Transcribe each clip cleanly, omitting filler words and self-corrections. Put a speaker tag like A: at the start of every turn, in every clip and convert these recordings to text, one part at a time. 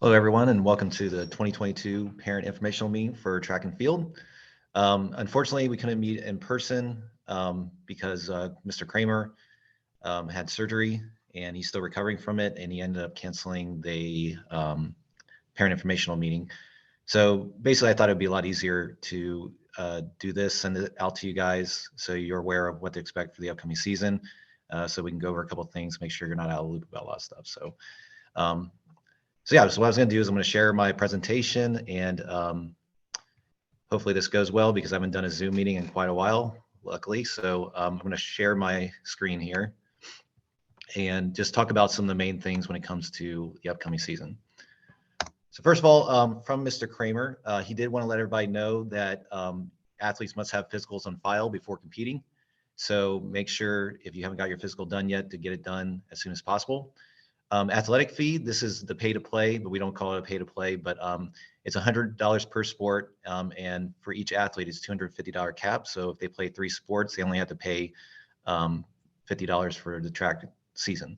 A: Hello, everyone, and welcome to the 2022 Parent Informational Meeting for Track and Field. Unfortunately, we couldn't meet in person because Mr. Kramer had surgery and he's still recovering from it, and he ended up canceling the Parent Informational Meeting. So basically, I thought it'd be a lot easier to do this, send it out to you guys so you're aware of what to expect for the upcoming season, so we can go over a couple of things, make sure you're not out of the loop about a lot of stuff. Um, so yeah, so what I was going to do is I'm going to share my presentation, and hopefully this goes well because I haven't done a Zoom meeting in quite a while, luckily. So I'm going to share my screen here and just talk about some of the main things when it comes to the upcoming season. So first of all, from Mr. Kramer, he did want to let everybody know that athletes must have physicals on file before competing. So make sure if you haven't got your physical done yet to get it done as soon as possible. Athletic fee, this is the pay to play, but we don't call it a pay to play, but it's $100 per sport. And for each athlete, it's $250 cap. So if they play 3 sports, they only have to pay $50 for the track season.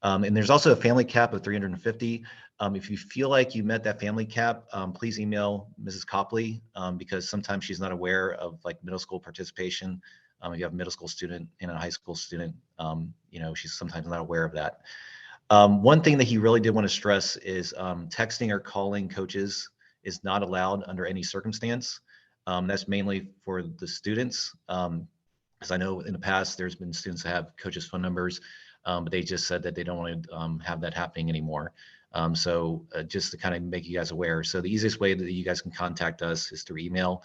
A: And there's also a family cap of $350. If you feel like you met that family cap, please email Mrs. Copley because sometimes she's not aware of like middle school participation. If you have a middle school student and a high school student, she's sometimes not aware of that. One thing that he really did want to stress is texting or calling coaches is not allowed under any circumstance. That's mainly for the students. As I know in the past, there's been students that have coaches' phone numbers, but they just said that they don't want to have that happening anymore. So just to kind of make you guys aware. So the easiest way that you guys can contact us is through email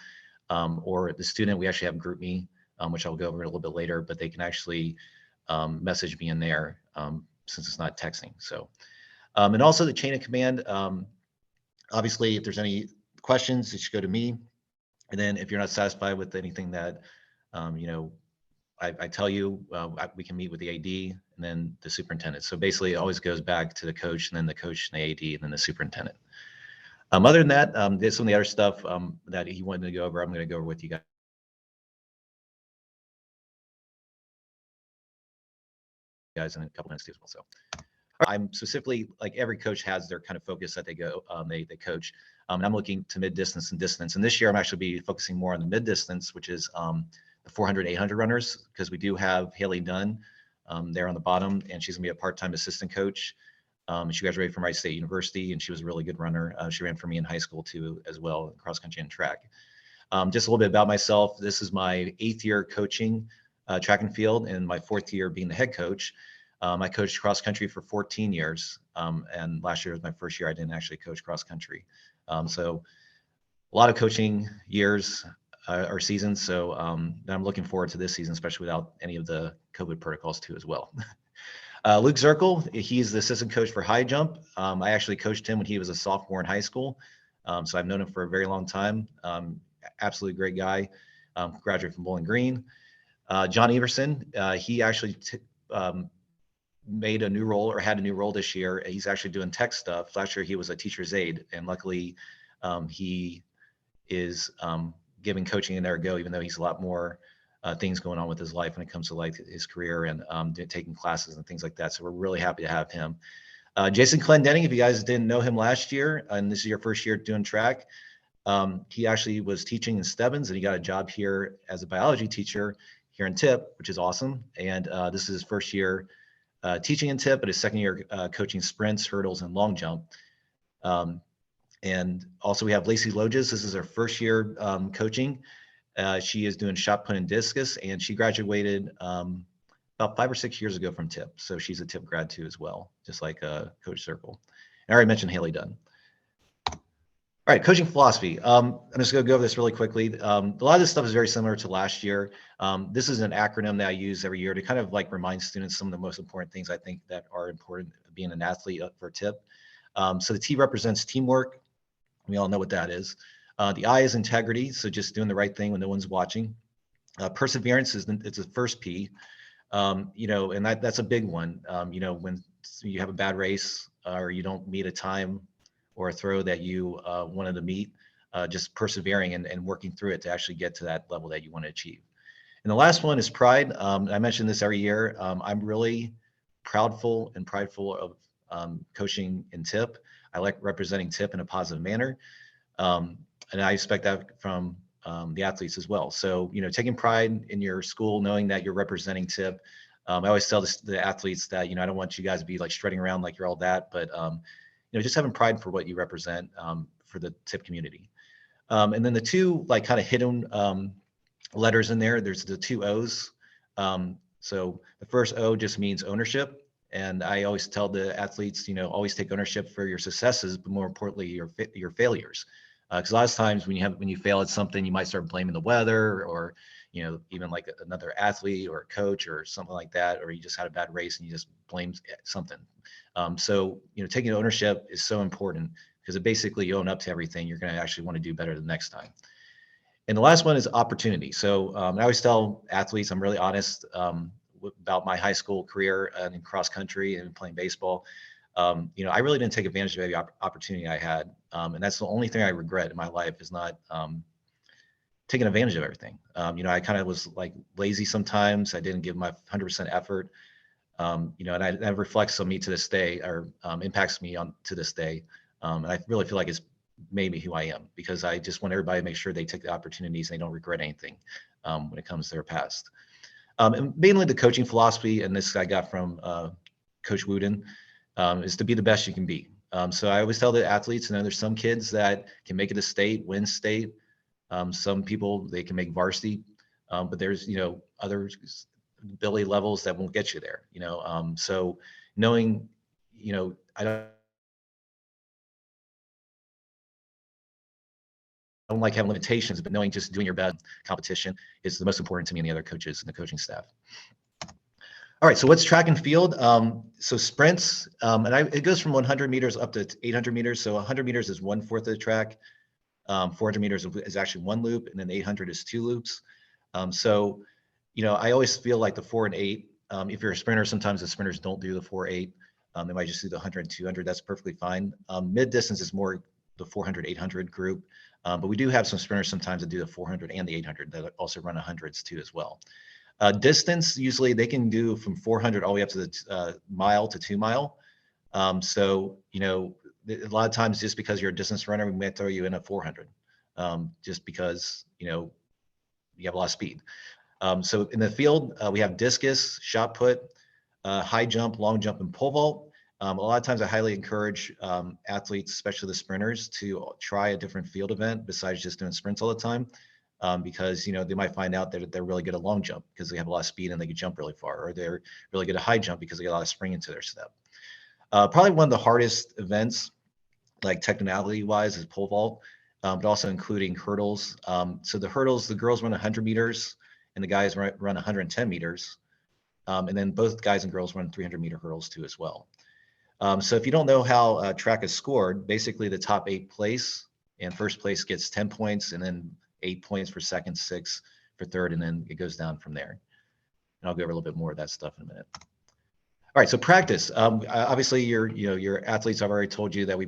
A: or the student. We actually have GroupMe, which I'll go over a little bit later, but they can actually message me in there. Since it's not texting. So, and also the chain of command, obviously, if there's any questions, it should go to me. And then if you're not satisfied with anything that, I tell you, we can meet with the AD and then the superintendent. So basically it always goes back to the coach and then the coach and the AD and then the superintendent. Other than that, there's some of the other stuff that he wanted to go over. I'm going to go over with you guys in a couple minutes too as well. So I'm specifically, like every coach has their kind of focus that they go, they coach. And I'm looking to mid distance and distance. And this year I'm actually be focusing more on the mid distance, which is the 400, 800 runners, because we do have Haley Dunn there on the bottom, and she's gonna be a part-time assistant coach. She graduated from Wright State University, and she was a really good runner. She ran for me in high school too, as well, cross country and track. Just a little bit about myself. This is my 8th year coaching track and field, and my 4th year being the head coach. I coached cross country for 14 years, and last year was my first year I didn't actually coach cross country. So a lot of coaching years or seasons. So I'm looking forward to this season, especially without any of the COVID protocols too as well. Luke Zirkle, he's the assistant coach for high jump. I actually coached him when he was a sophomore in high school. So I've known him for a very long time. Absolutely great guy. Graduated from Bowling Green. John Everson, he actually made a new role or had a new role this year. He's actually doing tech stuff. Last year he was a teacher's aide, and luckily he is giving coaching in there a go, even though he's a lot more things going on with his life when it comes to like his career and taking classes and things like that. So we're really happy to have him. Jason Clendenning, if you guys didn't know him last year, and this is your first year doing track, he actually was teaching in Stebbins, and he got a job here as a biology teacher here in Tipp, which is awesome. And this is his first year teaching in Tipp, but his second year coaching sprints, hurdles, and long jump. And also we have Lacey Loges. This is her first year coaching. She is doing shot put and discus, and she graduated about 5 or 6 years ago from Tipp. So she's a Tipp grad too as well, just like Coach Zirkle. And I already mentioned Haley Dunn. All right, coaching philosophy. I'm just going to go over this really quickly. A lot of this stuff is very similar to last year. This is an acronym that I use every year to kind of like remind students some of the most important things I think that are important being an athlete for Tipp. So the T represents teamwork. We all know what that is. The I is integrity, so just doing the right thing when no one's watching. Perseverance it's the first P. And that's a big one. When you have a bad race or you don't meet a time or a throw that you wanted to meet, just persevering and working through it to actually get to that level that you want to achieve. And the last one is pride. I mention this every year. I'm really proudful and prideful coaching in Tip. I like representing Tip in a positive manner. And I expect that from the athletes as well. So, taking pride in your school, knowing that you're representing Tip. I always tell the athletes that, I don't want you guys to be like strutting around like you're all that, but, just having pride for what you represent for the Tip community. And then the two like kind of hidden letters in there, there's the two O's. So the first O just means ownership. And I always tell the athletes, always take ownership for your successes, but more importantly, your failures. Because a lot of times when you fail at something, you might start blaming the weather, or even like another athlete or a coach or something like that, or you just had a bad race and you just blame something. So taking ownership is so important, because it basically you own up to everything. You're going to actually want to do better the next time. And the last one is opportunity. So I always tell athletes, I'm really honest about my high school career in cross country and playing baseball. I really didn't take advantage of every opportunity I had. And that's the only thing I regret in my life, is not taking advantage of everything. I kind of was like lazy sometimes. I didn't give my 100% effort. And that reflects on me to this day, or impacts me to this day. And I really feel like it's made me who I am, because I just want everybody to make sure they take the opportunities and they don't regret anything when it comes to their past. And mainly the coaching philosophy, and this I got from Coach Wooden, is to be the best you can be. So I always tell the athletes, there's some kids that can make it to state, win state. Some people, they can make varsity, but there's, other ability levels that won't get you there, so knowing, I don't like having limitations, but knowing just doing your best competition is the most important to me and the other coaches and the coaching staff. All right, so what's track and field? So sprints, it goes from 100 meters up to 800 meters. So 100 meters is 1/4 of the track. 400 meters is actually one loop, and then 800 is two loops. So, I always feel like the 4 and 8, if you're a sprinter, sometimes the sprinters don't do the 4-8. They might just do the 100 and 200. That's perfectly fine. Mid distance is more the 400, 800 group. But we do have some sprinters sometimes that do the 400 and the 800 that also run 100s too as well. Distance, usually they can do from 400 all the way up to the mile to 2 mile. So, a lot of times, just because you're a distance runner, we might throw you in a 400, just because, you have a lot of speed. So in the field, we have discus, shot put, high jump, long jump, and pole vault. A lot of times I highly encourage athletes, especially the sprinters, to try a different field event besides just doing sprints all the time. Because they might find out that they're really good at long jump because they have a lot of speed and they can jump really far, or they're really good at high jump because they get a lot of spring into their step. Probably one of the hardest events, like technicality wise, is pole vault, but also including hurdles. So the hurdles, the girls run 100 meters and the guys run 110 meters. And then both guys and girls run 300-meter hurdles too as well. So if you don't know how track is scored, basically the top 8 place and first place gets 10 points, and then 8 points for second, 6 for third, and then it goes down from there. And I'll go over a little bit more of that stuff in a minute. All right, so practice. Obviously, your athletes, I've already told you that we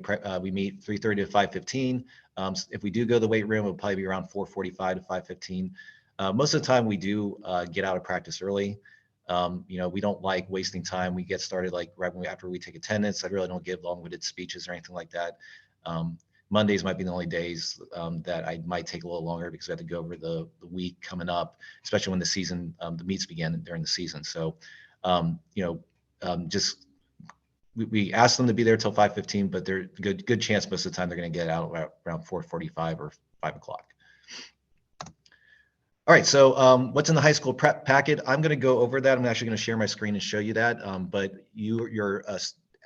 A: meet 3:30 to 5:15. If we do go to the weight room, it'll probably be around 4:45 to 5:15. Most of the time, we do get out of practice early. We don't like wasting time. We get started like right after we take attendance. I really don't give long-winded speeches or anything like that. Mondays might be the only days that I might take a little longer because I have to go over the week coming up, especially when the season, the meets begin during the season. So, just we ask them to be there till 5:15, but there's good chance most of the time they're going to get out around 4:45 or 5 o'clock. All right, so what's in the high school prep packet? I'm going to go over that. I'm actually going to share my screen and show you that. But your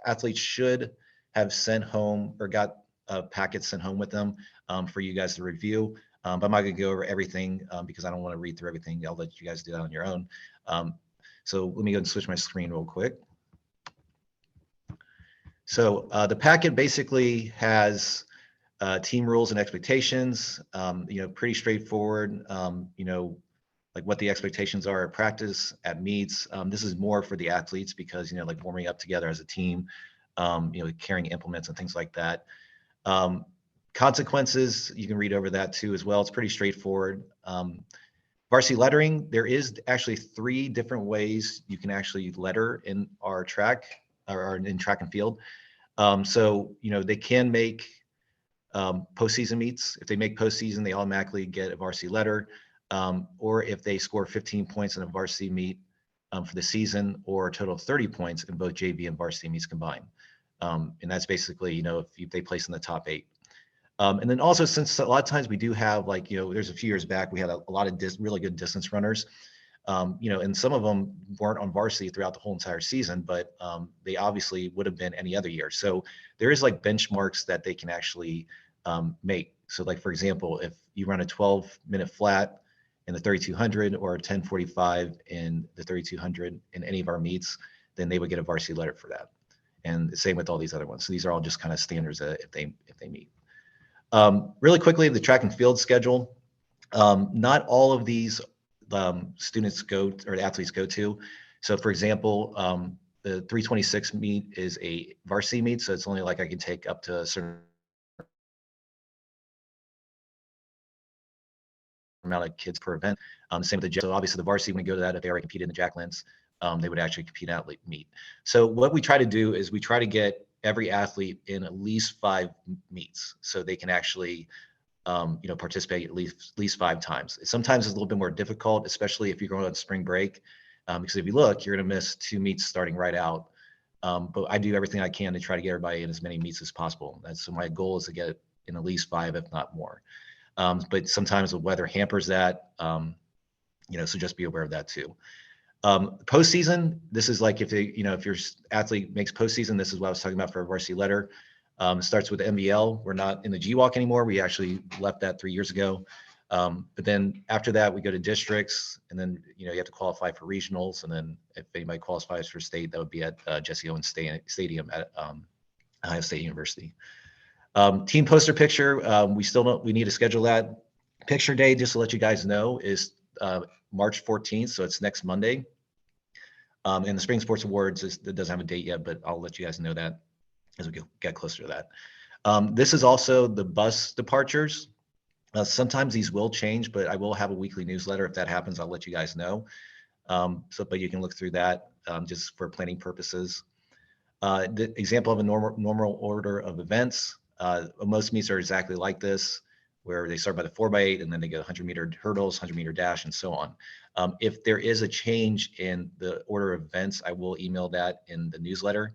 A: athletes should have sent home or got a packet sent home with them for you guys to review. But I'm not going to go over everything because I don't want to read through everything. I'll let you guys do that on your own. So let me go and switch my screen real quick. So the packet basically has team rules and expectations, pretty straightforward, like what the expectations are at practice, at meets. This is more for the athletes because, like warming up together as a team, carrying implements and things like that. Consequences, you can read over that too as well. It's pretty straightforward. Varsity lettering, there is actually 3 different ways you can actually letter in our track. or in track and field. So, they can make postseason meets. If they make postseason, they automatically get a varsity letter. Or if they score 15 points in a varsity meet for the season, or a total of 30 points in both JV and varsity meets combined. And that's basically, if they place in the top 8. And then also, since a lot of times we do have, like, there's a few years back, we had a lot of really good distance runners, and some of them weren't on varsity throughout the whole entire season, but they obviously would have been any other year. So there is like benchmarks that they can actually make. So, like, for example, if you run a 12-minute flat in the 3200 or a 10:45 in the 3200 in any of our meets, then they would get a varsity letter for that. And the same with all these other ones. So these are all just kind of standards if they meet. Really quickly, the track and field schedule. Not all of these students or athletes go to. So, for example, the 326 meet is a varsity meet, so it's only like I can take up to a certain amount of kids per event. Same with the so obviously the varsity, when we go to that, if they already compete in the Jacklands, they would actually compete at meet. So what we try to do is we try to get every athlete in at least 5 meets, so they can actually participate at least 5 times. Sometimes it's a little bit more difficult, especially if you're going on spring break, because if you look, you're going to miss 2 meets starting right out. But I do everything I can to try to get everybody in as many meets as possible. So my goal is to get in at least 5, if not more. But sometimes the weather hampers that, so just be aware of that too. Postseason, this is like if your athlete makes postseason, this is what I was talking about for a varsity letter. It starts with the MVL. We're not in the GWalk anymore. We actually left that 3 years ago. But then after that, we go to districts, and then you have to qualify for regionals, and then if anybody qualifies for state, that would be at Jesse Owens Stadium at Ohio State University. Team poster picture, we need to schedule that. Picture day, just to let you guys know, is March 14th, so it's next Monday. And the Spring Sports Awards it doesn't have a date yet, but I'll let you guys know that as we get closer to that. This is also the bus departures. Sometimes these will change, but I will have a weekly newsletter. If that happens, I'll let you guys know. But you can look through that just for planning purposes. The example of a normal order of events. Most meets are exactly like this, where they start by the 4x8 and then they get 100-meter hurdles, 100-meter dash, and so on. If there is a change in the order of events, I will email that in the newsletter.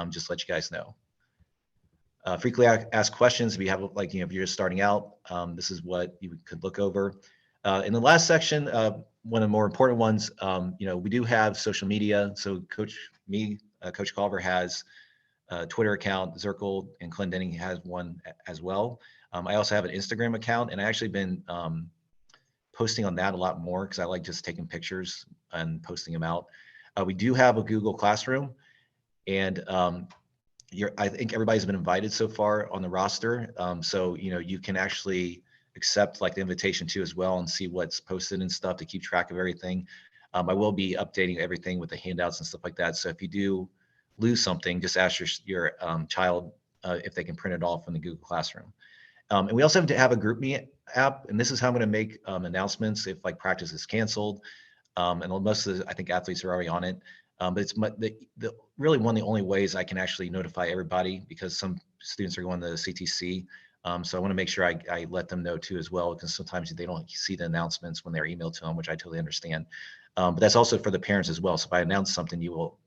A: Just to let you guys know. Frequently asked questions. If you have, if you're just starting out, this is what you could look over. In the last section, one of the more important ones, we do have social media. So Coach Culver has a Twitter account, Zirkle and Clendenning has one as well. I also have an Instagram account, and I actually been posting on that a lot more because I like just taking pictures and posting them out. We do have a Google Classroom, and I think everybody's been invited so far on the roster. So, you can actually accept like the invitation too as well and see what's posted and stuff to keep track of everything. I will be updating everything with the handouts and stuff like that. So if you do lose something, just ask your child if they can print it off in the Google Classroom. And we also have to have a GroupMe app, and this is how I'm going to make announcements if like practice is canceled. And most of the, I think, athletes are already on it. But it's really one of the only ways I can actually notify everybody, because some students are going to the CTC. So I want to make sure I let them know too as well, because sometimes they don't see the announcements when they're emailed to them, which I totally understand. But that's also for the parents as well. So if I announce something, you will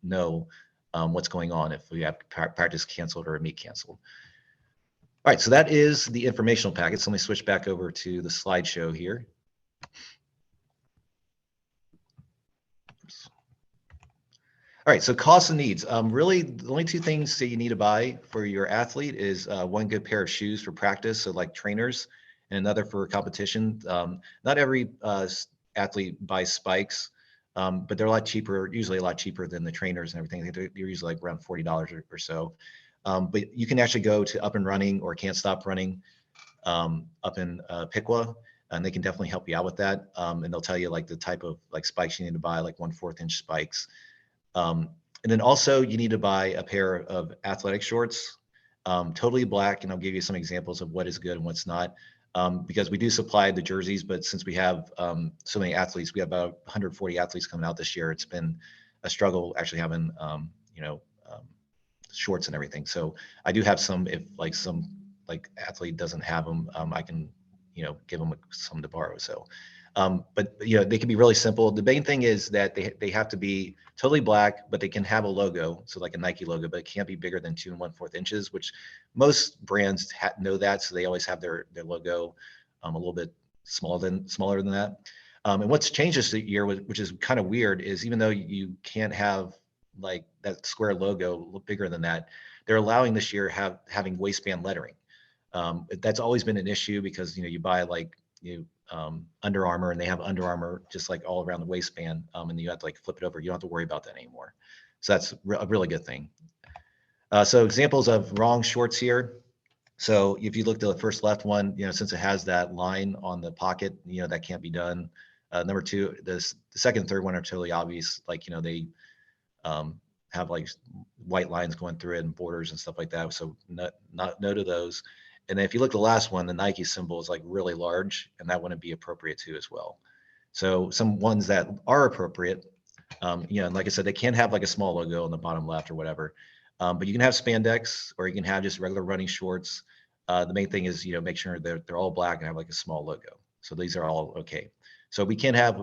A: know what's going on if we have practice canceled or a meet canceled. All right, so that is the informational packet. So let me switch back over to the slideshow here. Oops. All right, so costs and needs. Really, the only 2 things that you need to buy for your athlete is one good pair of shoes for practice, so like trainers, and another for competition. Not every athlete buys spikes, but they're a lot cheaper, usually a lot cheaper than the trainers and everything. They're usually like around $40 or so. But you can actually go to Up and Running or Can't Stop Running up in Piqua, and they can definitely help you out with that. And they'll tell you like the type of like spikes you need to buy, like 1/4 inch spikes. And then also you need to buy a pair of athletic shorts, totally black. And I'll give you some examples of what is good and what's not, because we do supply the jerseys, but since we have so many athletes, we have about 140 athletes coming out this year. It's been a struggle actually having, shorts and everything. So I do have some, if like some like athlete doesn't have them, I can, give them some to borrow. So, but they can be really simple. The main thing is that they have to be totally black, but they can have a logo. So like a Nike logo, but it can't be bigger than 2 1/4 inches, which most brands know that. So they always have their logo a little bit smaller than that. And what's changed this year, which is kind of weird, is even though you can't have like that square logo look bigger than that, they're allowing this year having waistband lettering. That's always been an issue because you buy like Under Armour, and they have Under Armour just like all around the waistband, and you have to like flip it over. You don't have to worry about that anymore. So that's a really good thing. So examples of wrong shorts here. So if you look at the first left one, since it has that line on the pocket, that can't be done. Number two, the second and third one are totally obvious. Like, they have like white lines going through it and borders and stuff like that. So no to those. And then if you look at the last one, the Nike symbol is like really large, and that wouldn't be appropriate too as well. So some ones that are appropriate, and like I said, they can have like a small logo on the bottom left or whatever. But you can have spandex, or you can have just regular running shorts. The main thing is, make sure they're all black and have like a small logo. So these are all okay. So we can't have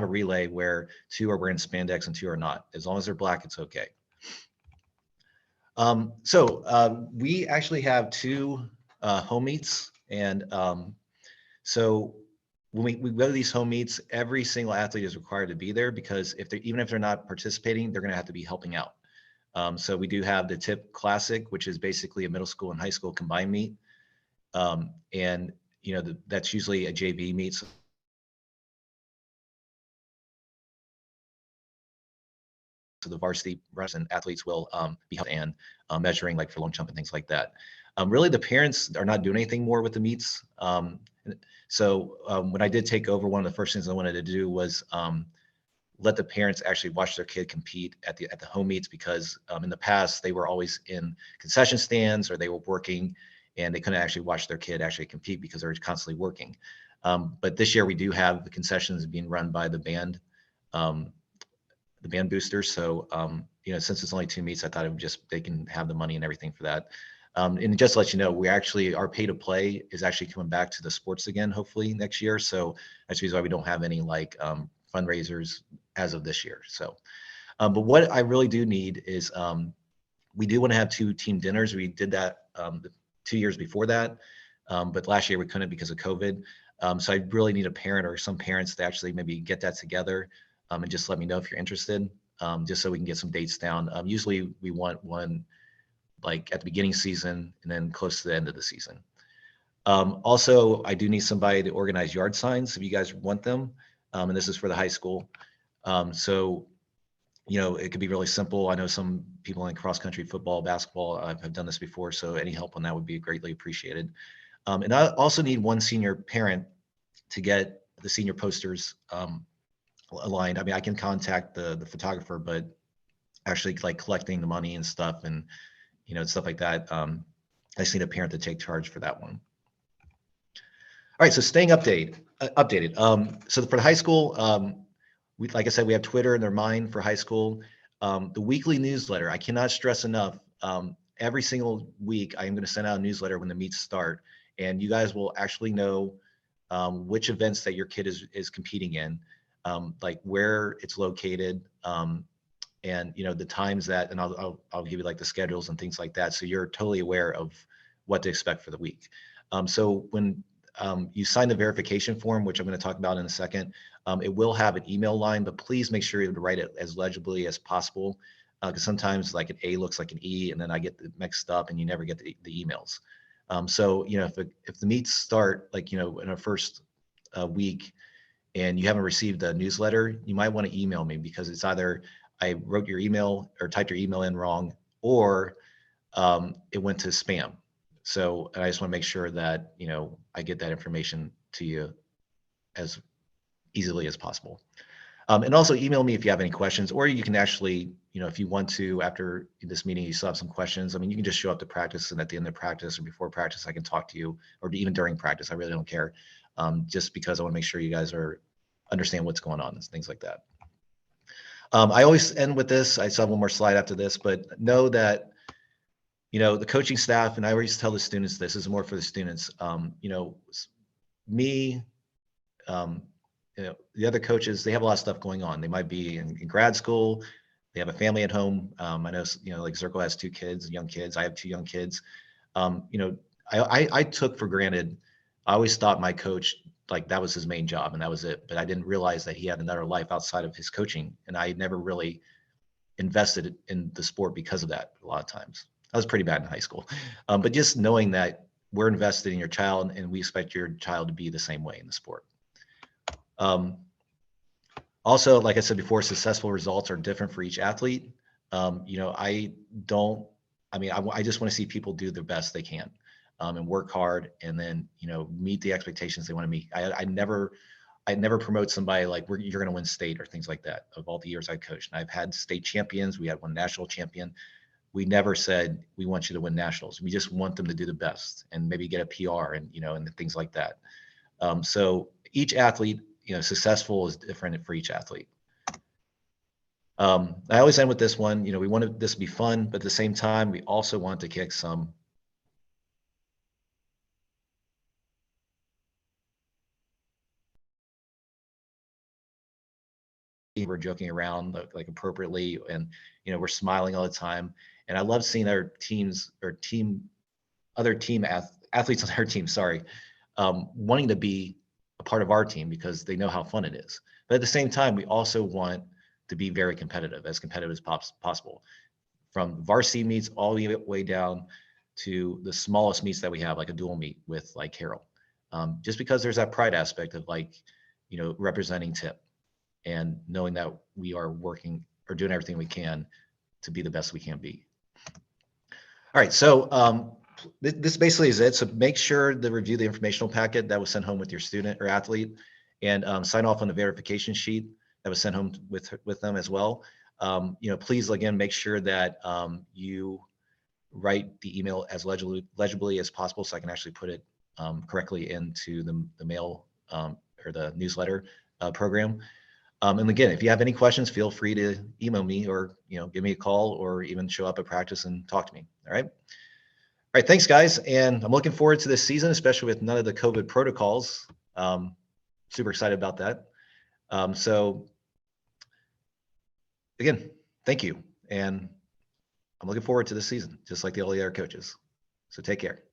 A: a relay where 2 are wearing spandex and 2 are not. As long as they're black, it's okay. So we actually have 2 home meets, and so when we go to these home meets, every single athlete is required to be there, because even if they're not participating, they're going to have to be helping out. So we do have the TIP Classic, which is basically a middle school and high school combined meet, and that's usually a JV meet. So the varsity runners and athletes will be held, and measuring like for long jump and things like that. Really, the parents are not doing anything more with the meets. So when I did take over, one of the first things I wanted to do was let the parents actually watch their kid compete at the home meets, because in the past they were always in concession stands, or they were working, and they couldn't actually watch their kid actually compete because they were constantly working. But this year we do have the concessions being run by the band boosters. So since it's only 2 meets, I thought they can have the money and everything for that. And just to let you know, our pay to play is actually coming back to the sports again, hopefully next year. So that's the reason why we don't have any like fundraisers as of this year. So, but what I really do need is we do want to have 2 team dinners. We did that the 2 years before that, but last year we couldn't because of COVID. So I really need a parent or some parents to actually maybe get that together, and just let me know if you're interested, just so we can get some dates down. Usually we want one like at the beginning season and then close to the end of the season. Also, I do need somebody to organize yard signs if you guys want them. And this is for the high school. So, it could be really simple. I know some people in cross country, football, basketball, have done this before. So any help on that would be greatly appreciated. And I also need one senior parent to get the senior posters aligned. I mean, I can contact the photographer, but actually like collecting the money and stuff, and stuff like that, I just need a parent to take charge for that one. All right, so staying updated. So for the high school, like I said, we have Twitter in their mind for high school. The weekly newsletter, I cannot stress enough. Every single week, I am going to send out a newsletter when the meets start, and you guys will actually know which events that your kid is competing in, like where it's located, and the times that, and I'll give you like the schedules and things like that, so you're totally aware of what to expect for the week. So when you sign the verification form, which I'm going to talk about in a second, it will have an email line, but please make sure you write it as legibly as possible, because sometimes like an A looks like an E, and then I get mixed up and you never get the emails. So if the meets start like in our first week and you haven't received a newsletter, you might want to email me, because it's either I wrote your email or typed your email in wrong, or it went to spam. So I just want to make sure that I get that information to you as easily as possible. And also email me if you have any questions, or you can actually, if you want to, after this meeting, you still have some questions. I mean, you can just show up to practice, and at the end of practice or before practice, I can talk to you, or even during practice. I really don't care, just because I want to make sure you guys understand what's going on and things like that. I always end with this. I still have one more slide after this, but know that the coaching staff, and I always tell the students, this is more for the students, me, um, the other coaches, they have a lot of stuff going on. They might be in grad school. They have a family at home. I know, like Zirkle has 2 kids, young kids. I have 2 young kids. You know, I took for granted, I always thought my coach, like that was his main job and that was it. But I didn't realize that he had another life outside of his coaching. And I never really invested in the sport because of that a lot of times. I was pretty bad in high school. But just knowing that we're invested in your child and we expect your child to be the same way in the sport. Also, like I said before, successful results are different for each athlete. I don't, I just want to see people do their best they can, and work hard, and then, meet the expectations they want to meet. I never promote somebody like you're going to win state or things like that. Of all the years I coached, and I've had state champions. We had one national champion. We never said we want you to win nationals. We just want them to do the best and maybe get a PR and things like that. So each athlete, successful is different for each athlete. I always end with this one. We wanted this to be fun, but at the same time, we also want to kick some we're joking around like appropriately, and we're smiling all the time. And I love seeing our teams or other team athletes on our team, sorry, wanting to be a part of our team because they know how fun it is. But at the same time, we also want to be very competitive, as competitive as possible, from varsity meets all the way down to the smallest meets that we have, like a dual meet with like Carroll. Just because there's that pride aspect of representing Tip and knowing that we are working or doing everything we can to be the best we can be. All right, so this basically is it. So make sure to review the informational packet that was sent home with your student or athlete, and sign off on the verification sheet that was sent home with them as well. Please again make sure that you write the email as legibly as possible, so I can actually put it correctly into the mail or the newsletter program. And again, if you have any questions, feel free to email me or give me a call or even show up at practice and talk to me. All right. All right, thanks, guys. And I'm looking forward to this season, especially with none of the COVID protocols. Super excited about that. So again, thank you. And I'm looking forward to this season, just like all the other coaches. So take care.